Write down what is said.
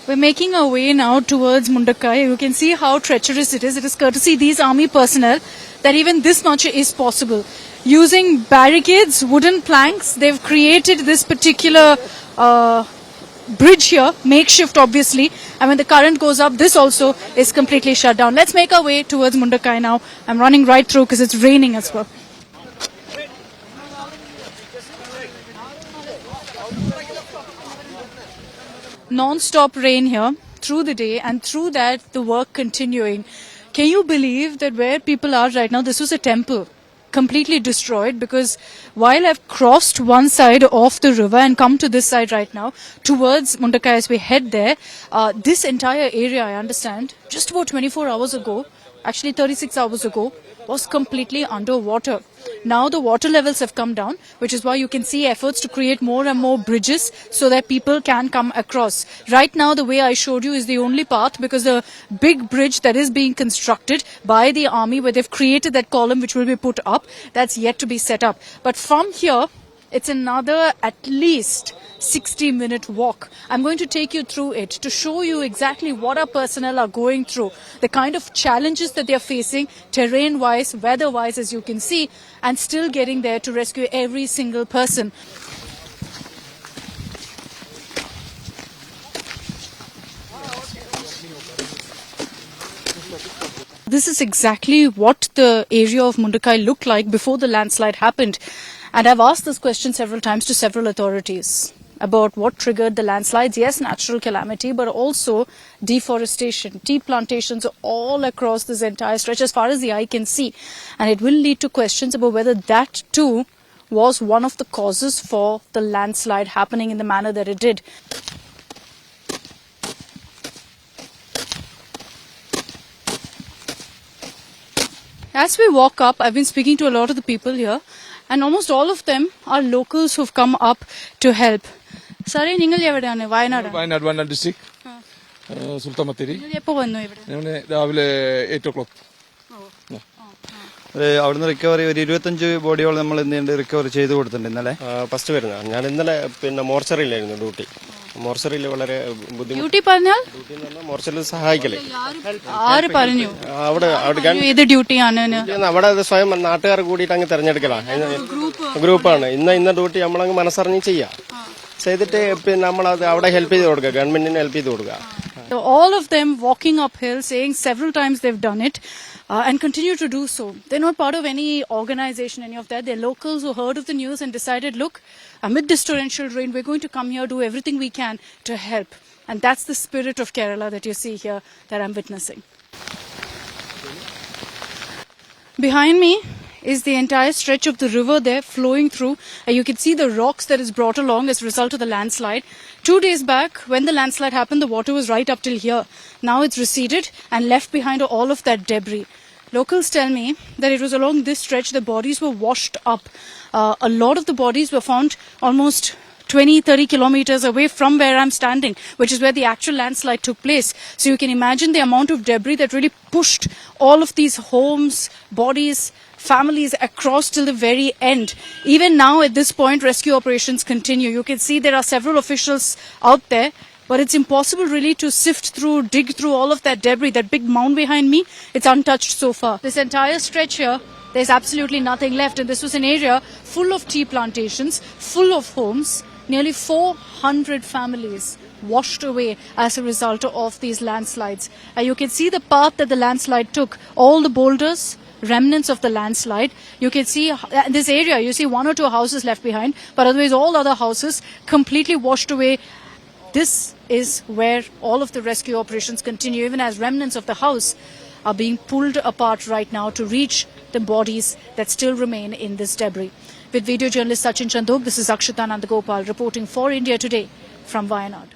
We're making our way now towards Mundakai. You can see how treacherous it is. It is courtesy these army personnel that even this much is possible. Using barricades, wooden planks, they've created this particular bridge here, makeshift obviously, and when the current goes up, this also is completely shut down. Let's make our way towards Mundakai now. I'm running right through because it's raining as well. Non-stop rain here through the day, and through that the work continuing. Can you believe that where people are right now, this was a temple completely destroyed, because while I've crossed one side of the river and come to this side right now towards Mundakai as we head there, this entire area, I understand, just about 24 hours ago, actually 36 hours ago, was completely underwater. Now the water levels have come down, which is why you can see efforts to create more and more bridges so that people can come across. Right now, the way I showed you is the only path, because the big bridge that is being constructed by the army, where they've created that column which will be put up, that's yet to be set up. But from here, it's another at least 60-minute walk. I'm going to take you through it to show you exactly what our personnel are going through, the kind of challenges that they're facing, terrain-wise, weather-wise, as you can see, and still getting there to rescue every single person. This is exactly what the area of Mundakai looked like before the landslide happened. And I've asked this question several times to several authorities about what triggered the landslides. Yes, natural calamity, but also deforestation, tea plantations all across this entire stretch as far as the eye can see. And it will lead to questions about whether that too was one of the causes for the landslide happening in the manner that it did. As we walk up, I've been speaking to a lot of the people here, and almost all of them are locals who've come up to help. Sorry, നിങ്ങൾ എവിടെയാണ്? Wayanad district Sultan Bathery. എപ്പോ വന്നു ഇവിടെ? രാവിലെ 8 o'clock. അവിടുന്ന് recovery ഒരു 25 ബോഡിയോളം നമ്മൾ എന്ത് റിക്കവർ ചെയ്ത് കൊടുത്തിട്ടുണ്ട് ഇന്നലെ. ഫസ്റ്റ് വരുന്ന ഞാൻ ഇന്നലെ പിന്നെ മോർച്ചറിയിലായിരുന്നു ഡ്യൂട്ടി. മോർച്ചറിയിൽ വളരെ ബുദ്ധിമുട്ട്. ഡ്യൂട്ടി പറഞ്ഞാൽ മോർച്ചറിൽ സഹായിക്കല്. ആര് പറഞ്ഞു? അവിടെ ഏത് ഡ്യൂട്ടിയാണ്? അവിടെ സ്വയം നാട്ടുകാർ കൂടിയിട്ട് അങ്ങ് തെരഞ്ഞെടുക്കലാ. ഗ്രൂപ്പാണ്. ഇന്ന ഡ്യൂട്ടി നമ്മളങ്ങ് മനസ്സറിഞ്ഞ് ചെയ്യാം. ചെയ്തിട്ട് പിന്നെ നമ്മളത് അവിടെ ഹെൽപ്പ് ചെയ്ത് കൊടുക്കുക, ഗവൺമെന്റിന് ഹെൽപ്പ് ചെയ്ത് കൊടുക്കുക. All of them walking uphill, saying several times they've done it and continue to do so. They're not part of any organization, any of that. They're locals who heard of the news and decided, look, amid this torrential rain, we're going to come here, do everything we can to help. And that's the spirit of Kerala that you see here, that I'm witnessing. Behind me is the entire stretch of the river there flowing through. You can see the rocks that is brought along as a result of the landslide. 2 days back, when the landslide happened, the water was right up till here. Now it's receded and left behind all of that debris. Locals tell me that it was along this stretch the bodies were washed up. A lot of the bodies were found almost 20-30 kilometers away from where I'm standing, which is where the actual landslide took place. So you can imagine the amount of debris that really pushed all of these homes, bodies, families across till the very end. Even now at this point, rescue operations continue. You can see there are several officials out there, but it's impossible really to sift through, dig through all of that debris. That big mound behind me, it's untouched so far. This entire stretch here, there's absolutely nothing left. And this was an area full of tea plantations, full of homes. Nearly 400 families washed away as a result of these landslides. You can see the path that the landslide took. All the boulders, remnants of the landslide. You can see in this area, you see 1 or 2 houses left behind, but otherwise all other houses completely washed away. This is where all of the rescue operations continue, even as remnants of the house are being pulled apart right now to reach the bodies that still remain in this debris. With video journalist Sachin Chandok, this is Akshita Nandagopal reporting for India Today from Wayanad.